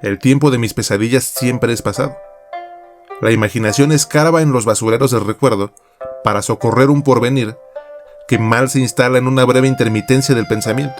El tiempo de mis pesadillas siempre es pasado. La imaginación escarba en los basureros del recuerdo para socorrer un porvenir que mal se instala en una breve intermitencia del pensamiento.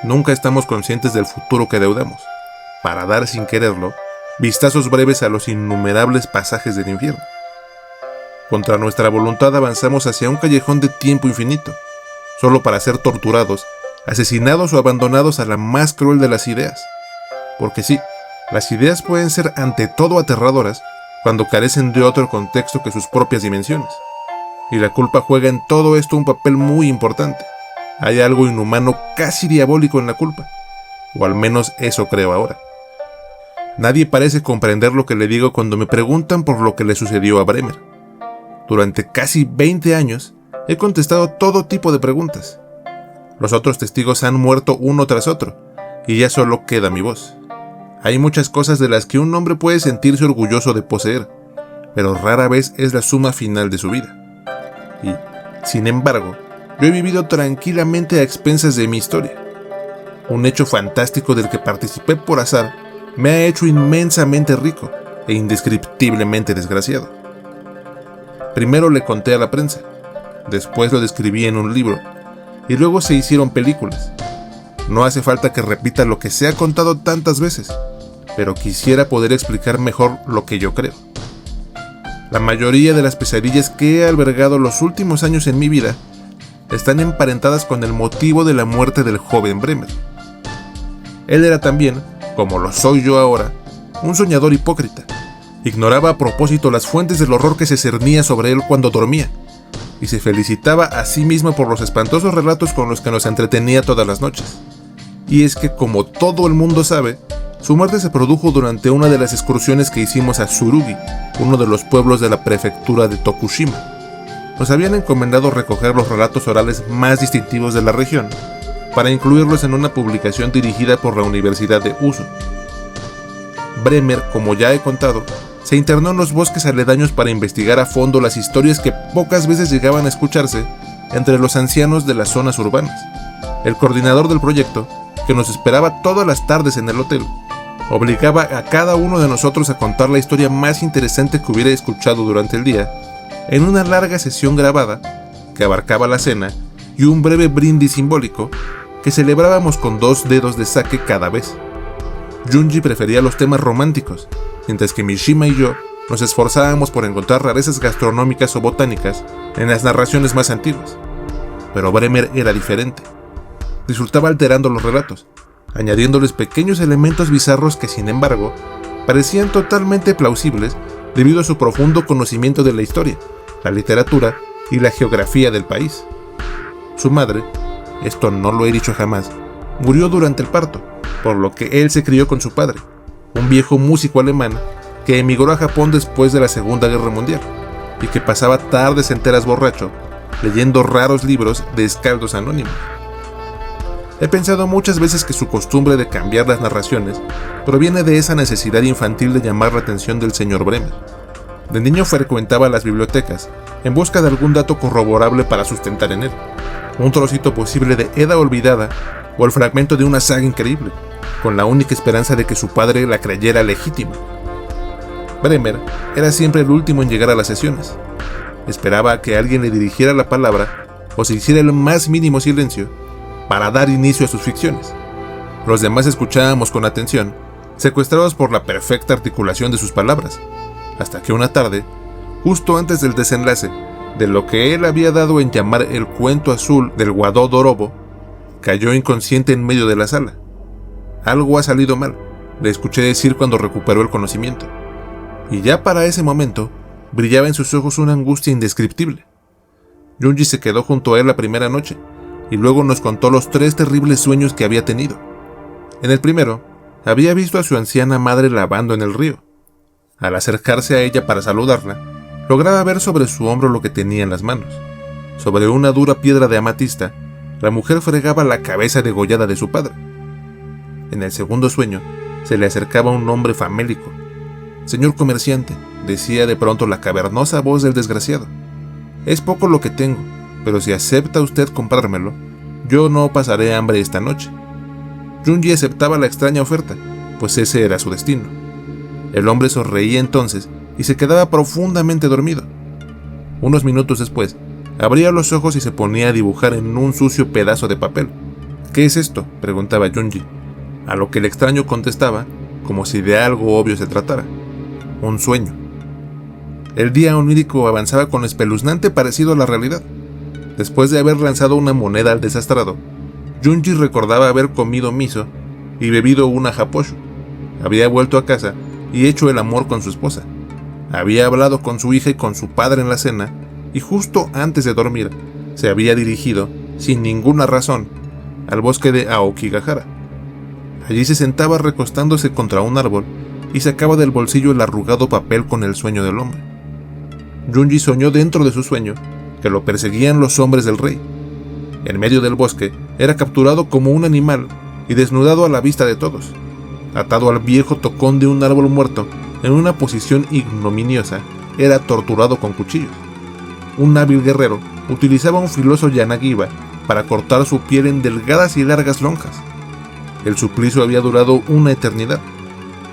Nunca estamos conscientes del futuro que deudamos, para dar sin quererlo vistazos breves a los innumerables pasajes del infierno. Contra nuestra voluntad avanzamos hacia un callejón de tiempo infinito, solo para ser torturados, asesinados o abandonados a la más cruel de las ideas. Porque sí, las ideas pueden ser ante todo aterradoras cuando carecen de otro contexto que sus propias dimensiones. Y la culpa juega en todo esto un papel muy importante. Hay algo inhumano, casi diabólico en la culpa, o al menos eso creo ahora. Nadie parece comprender lo que le digo cuando me preguntan por lo que le sucedió a Bremer. Durante casi 20 años he contestado todo tipo de preguntas. Los otros testigos han muerto uno tras otro, y ya solo queda mi voz. Hay muchas cosas de las que un hombre puede sentirse orgulloso de poseer, pero rara vez es la suma final de su vida. Y, sin embargo, yo he vivido tranquilamente a expensas de mi historia. Un hecho fantástico del que participé por azar me ha hecho inmensamente rico e indescriptiblemente desgraciado. Primero le conté a la prensa, después lo describí en un libro, y luego se hicieron películas. No hace falta que repita lo que se ha contado tantas veces, pero quisiera poder explicar mejor lo que yo creo. La mayoría de las pesadillas que he albergado los últimos años en mi vida están emparentadas con el motivo de la muerte del joven Bremer. Él era también, como lo soy yo ahora, un soñador hipócrita. Ignoraba a propósito las fuentes del horror que se cernía sobre él cuando dormía, y se felicitaba a sí mismo por los espantosos relatos con los que nos entretenía todas las noches. Y es que, como todo el mundo sabe, su muerte se produjo durante una de las excursiones que hicimos a Tsurugi, uno de los pueblos de la prefectura de Tokushima. Nos habían encomendado recoger los relatos orales más distintivos de la región, para incluirlos en una publicación dirigida por la Universidad de Usu. Bremer, como ya he contado, se internó en los bosques aledaños para investigar a fondo las historias que pocas veces llegaban a escucharse entre los ancianos de las zonas urbanas. El coordinador del proyecto, que nos esperaba todas las tardes en el hotel, obligaba a cada uno de nosotros a contar la historia más interesante que hubiera escuchado durante el día, en una larga sesión grabada que abarcaba la cena y un breve brindis simbólico que celebrábamos con 2 dedos de sake cada vez. Junji prefería los temas románticos, mientras que Mishima y yo nos esforzábamos por encontrar rarezas gastronómicas o botánicas en las narraciones más antiguas. Pero Bremer era diferente. Disfrutaba alterando los relatos, añadiéndoles pequeños elementos bizarros que, sin embargo, parecían totalmente plausibles debido a su profundo conocimiento de la historia, la literatura y la geografía del país. Su madre, esto no lo he dicho jamás, murió durante el parto, por lo que él se crió con su padre, un viejo músico alemán que emigró a Japón después de la Segunda Guerra Mundial y que pasaba tardes enteras borracho, leyendo raros libros de escaldos anónimos. He pensado muchas veces que su costumbre de cambiar las narraciones proviene de esa necesidad infantil de llamar la atención del señor Bremer. De niño frecuentaba las bibliotecas en busca de algún dato corroborable para sustentar en él, un trocito posible de Edda olvidada o el fragmento de una saga increíble, con la única esperanza de que su padre la creyera legítima. Bremer era siempre el último en llegar a las sesiones. Esperaba a que alguien le dirigiera la palabra o se hiciera el más mínimo silencio para dar inicio a sus ficciones. Los demás escuchábamos con atención, secuestrados por la perfecta articulación de sus palabras, hasta que una tarde, justo antes del desenlace de lo que él había dado en llamar el cuento azul del Wado Dorobo, cayó inconsciente en medio de la sala. Algo ha salido mal, le escuché decir cuando recuperó el conocimiento, y ya para ese momento brillaba en sus ojos una angustia indescriptible. Junji se quedó junto a él la primera noche, y luego nos contó los 3 terribles sueños que había tenido. En el primero, había visto a su anciana madre lavando en el río. Al acercarse a ella para saludarla, lograba ver sobre su hombro lo que tenía en las manos. Sobre una dura piedra de amatista, la mujer fregaba la cabeza degollada de su padre. En el segundo sueño, se le acercaba un hombre famélico. «Señor comerciante», decía de pronto la cavernosa voz del desgraciado, «es poco lo que tengo, pero si acepta usted comprármelo, yo no pasaré hambre esta noche». Junji aceptaba la extraña oferta, pues ese era su destino. El hombre sonreía entonces y se quedaba profundamente dormido. Unos minutos después, abría los ojos y se ponía a dibujar en un sucio pedazo de papel. «¿Qué es esto?», preguntaba Junji, a lo que el extraño contestaba, como si de algo obvio se tratara: «Un sueño». El día onírico avanzaba con espeluznante parecido a la realidad. Después de haber lanzado una moneda al desastrado, Junji recordaba haber comido miso y bebido una happoshu. Había vuelto a casa y hecho el amor con su esposa. Había hablado con su hija y con su padre en la cena, y justo antes de dormir se había dirigido, sin ninguna razón, al bosque de Aokigahara. Allí se sentaba recostándose contra un árbol y sacaba del bolsillo el arrugado papel con el sueño del hombre. Junji soñó dentro de su sueño que lo perseguían los hombres del rey. En medio del bosque era capturado como un animal y desnudado a la vista de todos, atado al viejo tocón de un árbol muerto en una posición ignominiosa, era torturado con cuchillos. Un hábil guerrero utilizaba un filoso yanagiba para cortar su piel en delgadas y largas lonjas. El suplicio había durado una eternidad.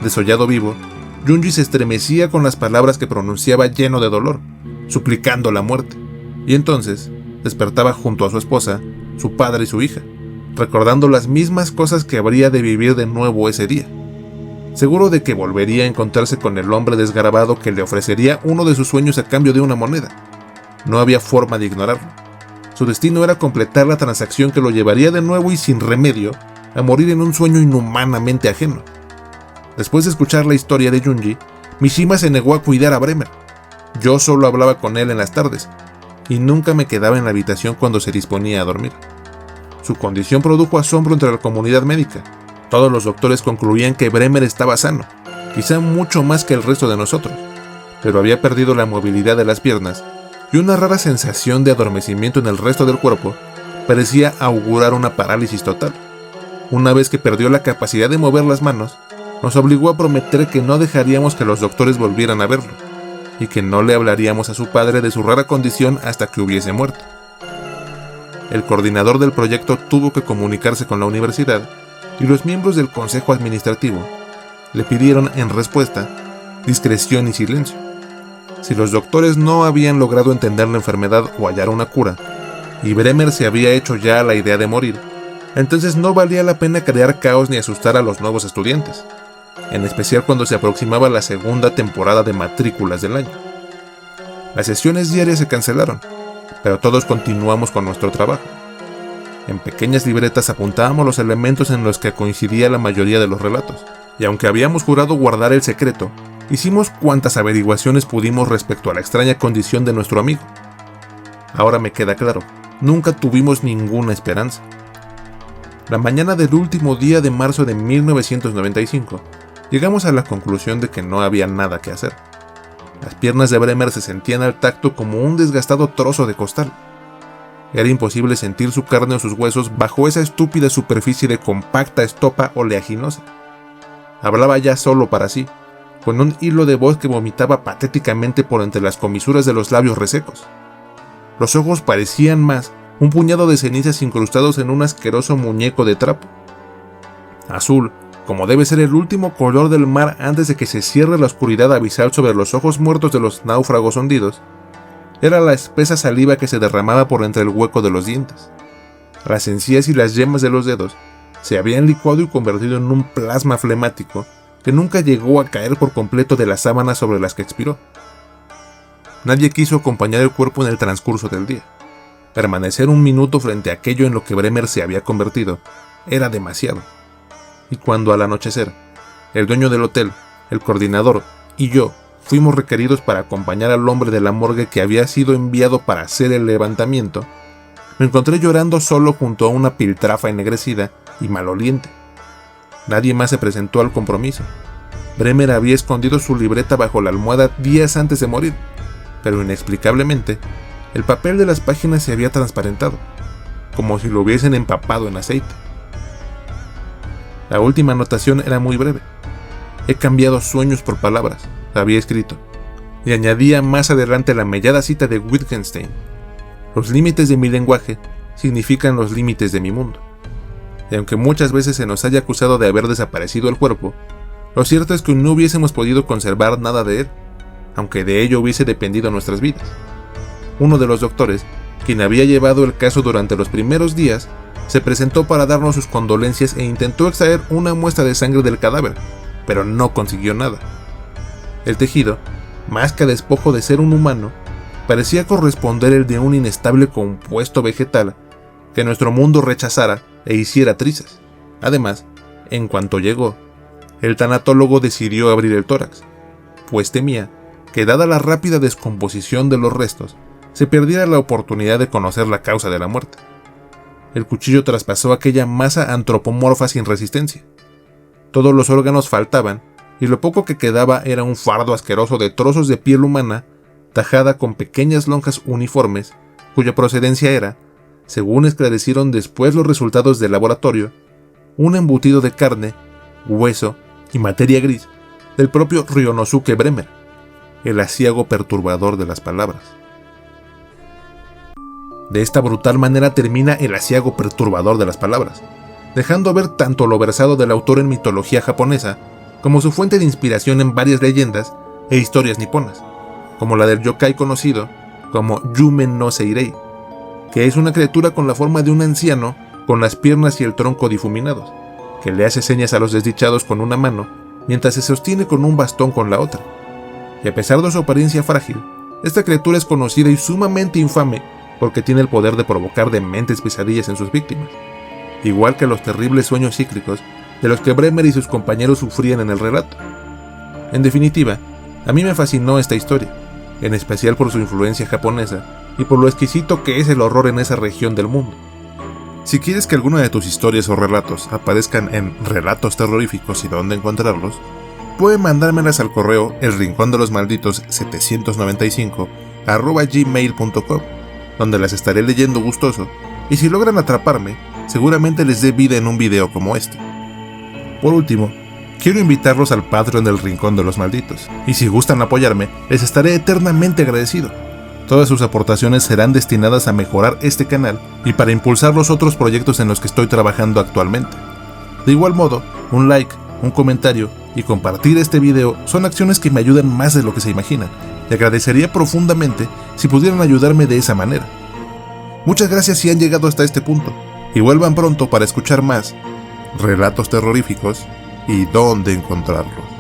Desollado vivo, Junji se estremecía con las palabras que pronunciaba lleno de dolor, suplicando la muerte, y entonces despertaba junto a su esposa, su padre y su hija, recordando las mismas cosas que habría de vivir de nuevo ese día. Seguro de que volvería a encontrarse con el hombre desgarbado que le ofrecería uno de sus sueños a cambio de una moneda. No había forma de ignorarlo. Su destino era completar la transacción que lo llevaría de nuevo y sin remedio a morir en un sueño inhumanamente ajeno. Después de escuchar la historia de Junji, Mishima se negó a cuidar a Bremer. Yo solo hablaba con él en las tardes, y nunca me quedaba en la habitación cuando se disponía a dormir. Su condición produjo asombro entre la comunidad médica. Todos los doctores concluían que Bremer estaba sano, quizá mucho más que el resto de nosotros, pero había perdido la movilidad de las piernas y una rara sensación de adormecimiento en el resto del cuerpo parecía augurar una parálisis total. Una vez que perdió la capacidad de mover las manos, nos obligó a prometer que no dejaríamos que los doctores volvieran a verlo, y que no le hablaríamos a su padre de su rara condición hasta que hubiese muerto. El coordinador del proyecto tuvo que comunicarse con la universidad, y los miembros del consejo administrativo le pidieron en respuesta discreción y silencio. Si los doctores no habían logrado entender la enfermedad o hallar una cura, y Bremer se había hecho ya a la idea de morir, entonces no valía la pena crear caos ni asustar a los nuevos estudiantes, en especial cuando se aproximaba la segunda temporada de matrículas del año. Las sesiones diarias se cancelaron, pero todos continuamos con nuestro trabajo. En pequeñas libretas apuntábamos los elementos en los que coincidía la mayoría de los relatos, y aunque habíamos jurado guardar el secreto, hicimos cuantas averiguaciones pudimos respecto a la extraña condición de nuestro amigo. Ahora me queda claro, nunca tuvimos ninguna esperanza. La mañana del último día de marzo de 1995, llegamos a la conclusión de que no había nada que hacer. Las piernas de Bremer se sentían al tacto como un desgastado trozo de costal. Era imposible sentir su carne o sus huesos bajo esa estúpida superficie de compacta estopa oleaginosa. Hablaba ya solo para sí, con un hilo de voz que vomitaba patéticamente por entre las comisuras de los labios resecos. Los ojos parecían más un puñado de cenizas incrustados en un asqueroso muñeco de trapo. Azul, como debe ser el último color del mar antes de que se cierre la oscuridad abisal sobre los ojos muertos de los náufragos hundidos, era la espesa saliva que se derramaba por entre el hueco de los dientes. Las encías y las yemas de los dedos se habían licuado y convertido en un plasma flemático que nunca llegó a caer por completo de las sábanas sobre las que expiró. Nadie quiso acompañar el cuerpo en el transcurso del día. Permanecer un minuto frente a aquello en lo que Bremer se había convertido era demasiado. Y cuando al anochecer, el dueño del hotel, el coordinador y yo fuimos requeridos para acompañar al hombre de la morgue que había sido enviado para hacer el levantamiento, me encontré llorando solo junto a una piltrafa ennegrecida y maloliente. Nadie más se presentó al compromiso. Bremer había escondido su libreta bajo la almohada días antes de morir, pero inexplicablemente, el papel de las páginas se había transparentado, como si lo hubiesen empapado en aceite. La última anotación era muy breve. He cambiado sueños por palabras, había escrito, y añadía más adelante la mellada cita de Wittgenstein: los límites de mi lenguaje significan los límites de mi mundo. Y aunque muchas veces se nos haya acusado de haber desaparecido el cuerpo, Lo cierto es que no hubiésemos podido conservar nada de él, aunque de ello hubiese dependido nuestras vidas. Uno de los doctores, quien había llevado el caso durante los primeros días, se presentó para darnos sus condolencias e intentó extraer una muestra de sangre del cadáver, pero no consiguió nada. El tejido, más que despojo de ser un humano, parecía corresponder el de un inestable compuesto vegetal que nuestro mundo rechazara e hiciera trizas. Además, en cuanto llegó, el tanatólogo decidió abrir el tórax, pues temía que, dada la rápida descomposición de los restos, se perdiera la oportunidad de conocer la causa de la muerte. El cuchillo traspasó aquella masa antropomorfa sin resistencia. Todos los órganos faltaban, y lo poco que quedaba era un fardo asqueroso de trozos de piel humana, tajada con pequeñas lonjas uniformes, cuya procedencia era, según esclarecieron después los resultados del laboratorio, un embutido de carne, hueso y materia gris del propio Ryonosuke Bremer, el aciago perturbador de las palabras. De esta brutal manera termina el aciago perturbador de las palabras, dejando ver tanto lo versado del autor en mitología japonesa, como su fuente de inspiración en varias leyendas e historias niponas, como la del yokai conocido como Yume no Seirei, que es una criatura con la forma de un anciano con las piernas y el tronco difuminados, que le hace señas a los desdichados con una mano mientras se sostiene con un bastón con la otra. Y a pesar de su apariencia frágil, esta criatura es conocida y sumamente infame porque tiene el poder de provocar dementes pesadillas en sus víctimas, igual que los terribles sueños cíclicos de los que Bremer y sus compañeros sufrían en el relato. En definitiva, a mí me fascinó esta historia, en especial por su influencia japonesa y por lo exquisito que es el horror en esa región del mundo. Si quieres que alguna de tus historias o relatos aparezcan en Relatos Terroríficos y dónde encontrarlos, pueden mandármelas al correo elrincondelosmalditos795@gmail.com, donde las estaré leyendo gustoso, y si logran atraparme, seguramente les dé vida en un video como este. Por último, quiero invitarlos al Patreon del Rincón de los Malditos, y si gustan apoyarme, les estaré eternamente agradecido. Todas sus aportaciones serán destinadas a mejorar este canal y para impulsar los otros proyectos en los que estoy trabajando actualmente. De igual modo, un like, un comentario y compartir este video son acciones que me ayudan más de lo que se imaginan, y agradecería profundamente si pudieran ayudarme de esa manera. Muchas gracias si han llegado hasta este punto, y vuelvan pronto para escuchar más relatos terroríficos y dónde encontrarlos.